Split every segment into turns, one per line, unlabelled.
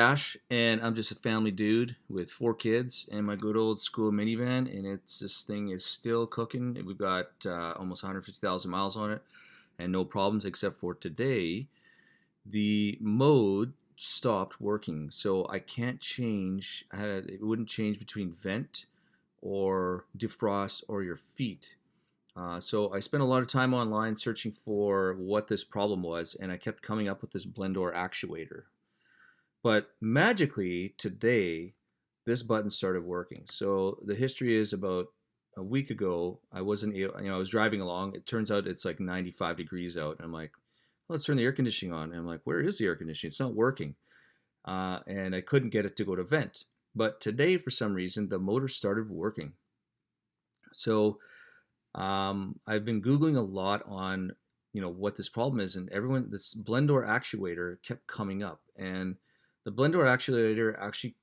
Ash, and I'm just a family dude with 4 kids and my good old school minivan, and this thing is still cooking. We've got almost 150,000 miles on it, and no problems except for today. The mode stopped working, so I can't change. It wouldn't change between vent or defrost or your feet. So I spent a lot of time online searching for what this problem was, and I kept coming up with this blend door actuator. But magically today, this button started working. So the history is about a week ago. I wasn't, I was driving along. It turns out it's like 95 degrees out, and I'm like, let's turn the air conditioning on. And I'm like, where is the air conditioning? It's not working, and I couldn't get it to go to vent. But today, for some reason, the motor started working. So I've been Googling a lot on, what this problem is, and this blend door actuator kept coming up, and the blend door actuator actually,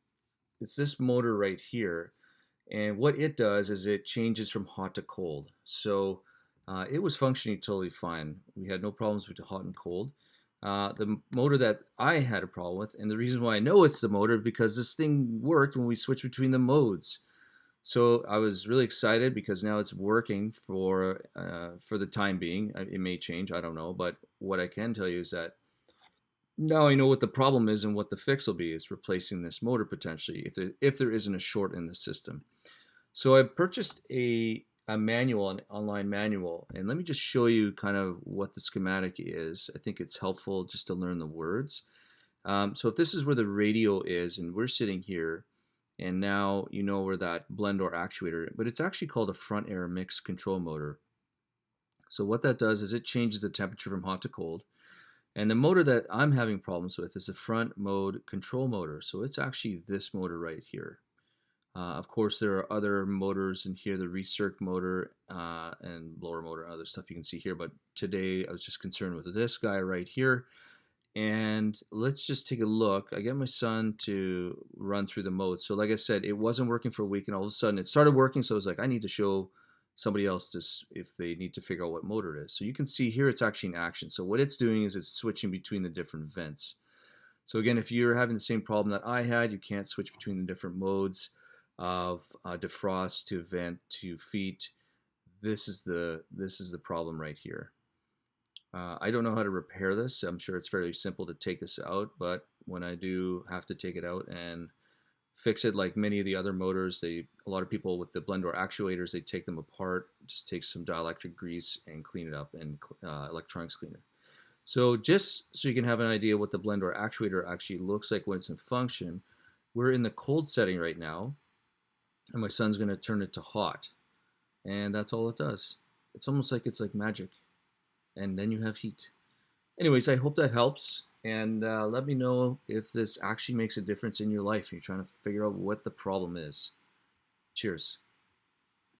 it's this motor right here, and what it does is it changes from hot to cold. So it was functioning totally fine. We had no problems with the hot and cold. The motor that I had a problem with, and the reason why I know it's the motor, because this thing worked when we switched between the modes. So I was really excited because now it's working for the time being. It may change, I don't know, but what I can tell you is that now I know what the problem is and what the fix will be. It's replacing this motor potentially if there isn't a short in the system. So I purchased a manual, an online manual, and let me just show you kind of what the schematic is. I think it's helpful just to learn the words. So if this is where the radio is, and we're sitting here, and now you know where that blend door actuator, but it's actually called a front air mix control motor. So what that does is it changes the temperature from hot to cold. And the motor that I'm having problems with is the front mode control motor. So it's actually this motor right here. Of course, there are other motors in here, the recirc motor and blower motor and other stuff you can see here. But today I was just concerned with this guy right here. And let's just take a look. I get my son to run through the mode. So like I said, it wasn't working for a week, and all of a sudden it started working. So I was like, I need to show somebody else this if they need to figure out what motor it is. So you can see here it's actually in action. So what it's doing is it's switching between the different vents. So again, if you're having the same problem that I had, you can't switch between the different modes of defrost to vent to feet. This is the problem right here. I don't know how to repair this. I'm sure it's fairly simple to take this out, but when I do have to take it out and fix it, like many of the other motors, a lot of people with the blend door actuators, they take them apart, just take some dielectric grease and clean it up, and electronics cleaner. So just so you can have an idea what the blend door actuator actually looks like when it's in function, we're in the cold setting right now, and my son's going to turn it to hot, and that's all it does. It's almost like it's like magic, and then you have heat. Anyways, I hope that helps, and let me know if this actually makes a difference in your life and you're trying to figure out what the problem is. Cheers.